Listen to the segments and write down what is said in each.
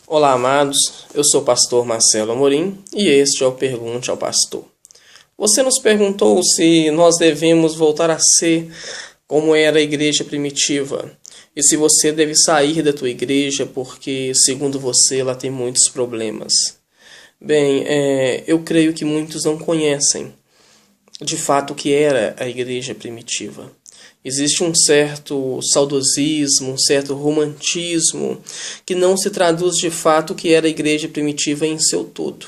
Olá, amados. Eu sou o pastor Marcelo Amorim e este é o Pergunte ao Pastor. Você nos perguntou se nós devemos voltar a ser como era a igreja primitiva e se você deve sair da tua igreja porque, segundo você, ela tem muitos problemas. Bem, eu creio que muitos não conhecem de fato o que era a igreja primitiva. Existe um certo saudosismo, um certo romantismo que não se traduz de fato o que era a igreja primitiva em seu todo.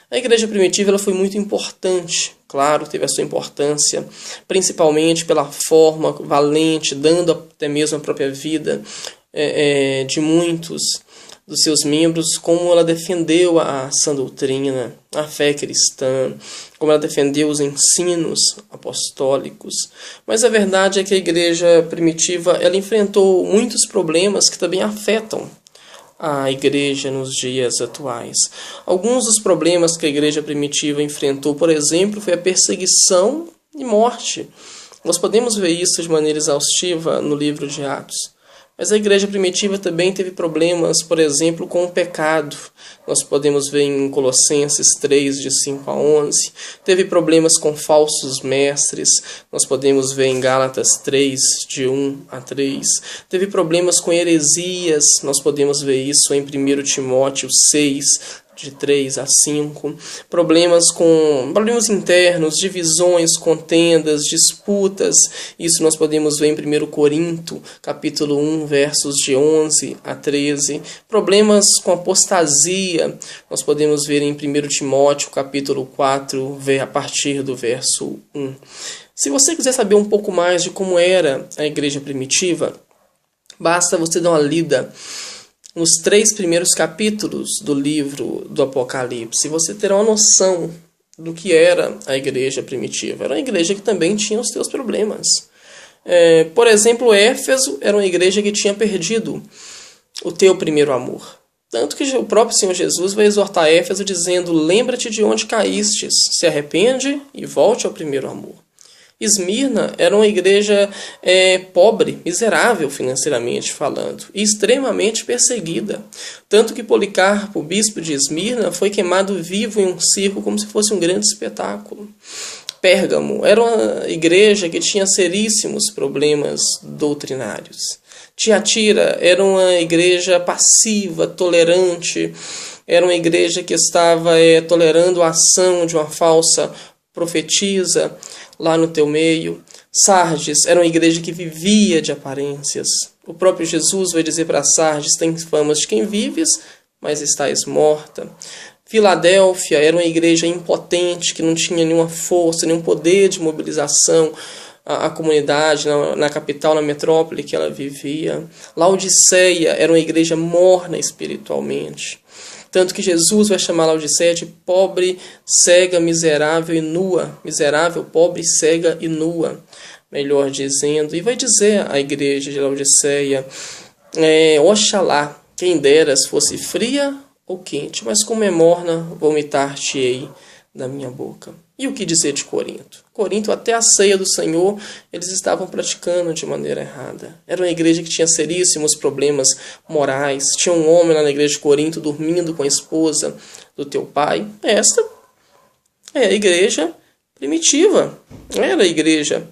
A igreja primitiva ela foi muito importante, claro, teve a sua importância, principalmente pela forma valente, dando até mesmo a própria vida de muitos dos seus membros, como ela defendeu a sã doutrina, a fé cristã, como ela defendeu os ensinos apostólicos. Mas a verdade é que a igreja primitiva ela enfrentou muitos problemas que também afetam a igreja nos dias atuais. Alguns dos problemas que a igreja primitiva enfrentou, por exemplo, foi a perseguição e morte. Nós podemos ver isso de maneira exaustiva no livro de Atos. Mas a igreja primitiva também teve problemas, por exemplo, com o pecado. Nós podemos ver em Colossenses 3, de 5 a 11. Teve problemas com falsos mestres. Nós podemos ver em Gálatas 3, de 1 a 3. Teve problemas com heresias. Nós podemos ver isso em 1 Timóteo 6, de 3 a 5, problemas internos, divisões, contendas, disputas. Isso nós podemos ver em 1 Corinto, capítulo 1, versos de 11 a 13. Problemas com apostasia, nós podemos ver em 1 Timóteo, capítulo 4, a partir do verso 1. Se você quiser saber um pouco mais de como era a igreja primitiva, basta você dar uma lida nos 3 primeiros capítulos do livro do Apocalipse, você terá uma noção do que era a igreja primitiva. Era uma igreja que também tinha os seus problemas. Por exemplo, Éfeso era uma igreja que tinha perdido o teu primeiro amor. Tanto que o próprio Senhor Jesus vai exortar Éfeso dizendo: lembra-te de onde caístes, se arrepende e volte ao primeiro amor. Esmirna era uma igreja pobre, miserável financeiramente falando, e extremamente perseguida. Tanto que Policarpo, o bispo de Esmirna, foi queimado vivo em um circo como se fosse um grande espetáculo. Pérgamo era uma igreja que tinha seríssimos problemas doutrinários. Tiatira era uma igreja passiva, tolerante, era uma igreja que estava tolerando a ação de uma falsa profetisa lá no teu meio. Sardes era uma igreja que vivia de aparências. O próprio Jesus vai dizer para Sardes: tem fama de quem vives, mas estás morta. Filadélfia era uma igreja impotente, que não tinha nenhuma força, nenhum poder de mobilização a comunidade na capital, na metrópole que ela vivia. Laodiceia era uma igreja morna espiritualmente. Tanto que Jesus vai chamar Laodiceia de pobre, cega, miserável e nua. Miserável, pobre, cega e nua, melhor dizendo. E vai dizer à igreja de Laodiceia: oxalá, quem deras fosse fria ou quente, mas como é morna, vomitar-te-ei da minha boca. E o que dizer de Corinto? Corinto, até a ceia do Senhor, eles estavam praticando de maneira errada. Era uma igreja que tinha seríssimos problemas morais. Tinha um homem lá na igreja de Corinto dormindo com a esposa do teu pai. Esta é a igreja primitiva. Era a igreja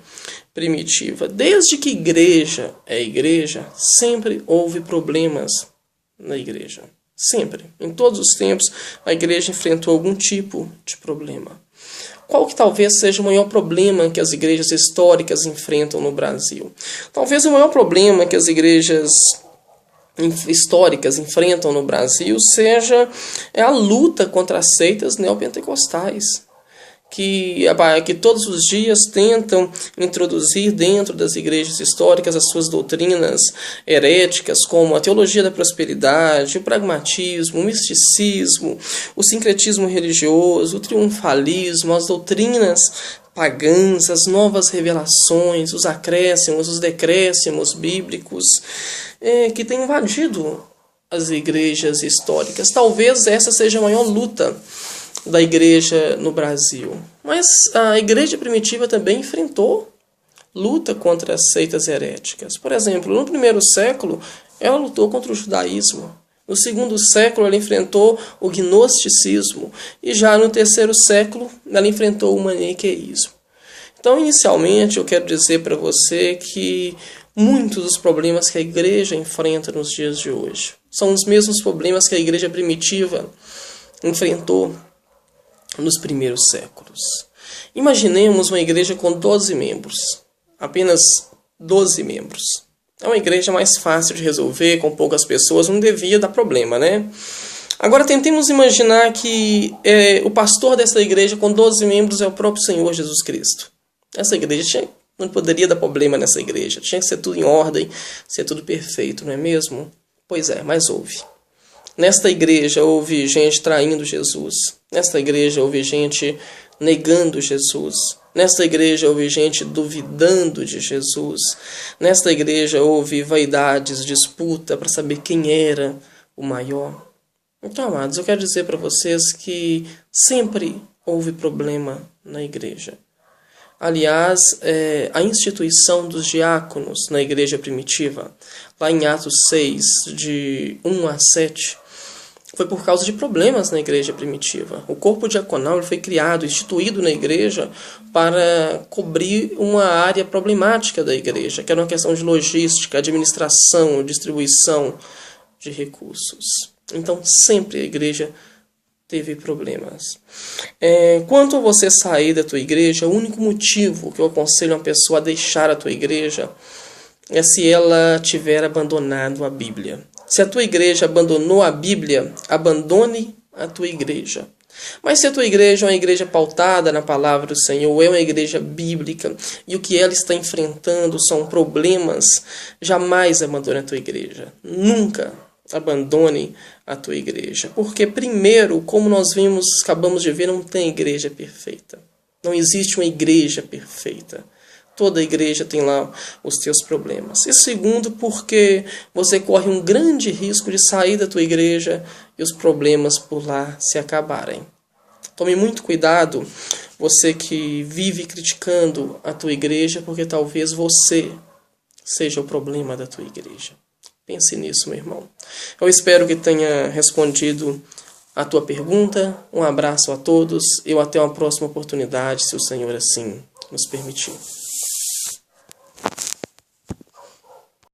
primitiva. Desde que igreja é igreja, sempre houve problemas na igreja. Sempre. Em todos os tempos, a igreja enfrentou algum tipo de problema. Qual que talvez seja o maior problema que as igrejas históricas enfrentam no Brasil? Talvez o maior problema que as igrejas históricas enfrentam no Brasil seja a luta contra as seitas neopentecostais, que todos os dias tentam introduzir dentro das igrejas históricas as suas doutrinas heréticas, como a teologia da prosperidade, o pragmatismo, o misticismo, o sincretismo religioso, o triunfalismo, as doutrinas pagãs, as novas revelações, os acréscimos, os decréscimos bíblicos, que têm invadido as igrejas históricas. Talvez essa seja a maior luta da igreja no Brasil. Mas a igreja primitiva também enfrentou luta contra as seitas heréticas. Por exemplo, no primeiro século, ela lutou contra o judaísmo. No segundo século, ela enfrentou o gnosticismo. E já no terceiro século, ela enfrentou o maniqueísmo. Então, inicialmente, eu quero dizer para você que muitos dos problemas que a igreja enfrenta nos dias de hoje são os mesmos problemas que a igreja primitiva enfrentou nos primeiros séculos. Imaginemos uma igreja com 12 membros, apenas 12 membros. É uma igreja mais fácil de resolver, com poucas pessoas, não devia dar problema, né? Agora tentemos imaginar que o pastor dessa igreja com 12 membros é o próprio Senhor Jesus Cristo. Essa igreja não poderia dar problema nessa igreja, tinha que ser tudo em ordem, ser tudo perfeito, não é mesmo? Pois é, mas houve. Nesta igreja houve gente traindo Jesus. Nesta igreja houve gente negando Jesus. Nesta igreja houve gente duvidando de Jesus. Nesta igreja houve vaidades, disputa para saber quem era o maior. Então, amados, eu quero dizer para vocês que sempre houve problema na igreja. Aliás, a instituição dos diáconos na igreja primitiva, lá em Atos 6, de 1 a 7, foi por causa de problemas na igreja primitiva. O corpo diaconal ele foi criado, instituído na igreja para cobrir uma área problemática da igreja, que era uma questão de logística, administração, distribuição de recursos. Então, sempre a igreja teve problemas. Quanto a você sair da tua igreja, o único motivo que eu aconselho uma pessoa a deixar a tua igreja é se ela tiver abandonado a Bíblia. Se a tua igreja abandonou a Bíblia, abandone a tua igreja. Mas se a tua igreja é uma igreja pautada na palavra do Senhor, é uma igreja bíblica, e o que ela está enfrentando são problemas, jamais abandone a tua igreja. Nunca abandone a tua igreja. Porque primeiro, como nós acabamos de ver, não tem igreja perfeita. Não existe uma igreja perfeita. Toda igreja tem lá os teus problemas. E segundo, porque você corre um grande risco de sair da tua igreja e os problemas por lá se acabarem. Tome muito cuidado, você que vive criticando a tua igreja, porque talvez você seja o problema da tua igreja. Pense nisso, meu irmão. Eu espero que tenha respondido a tua pergunta. Um abraço a todos e até uma próxima oportunidade, se o Senhor assim nos permitir.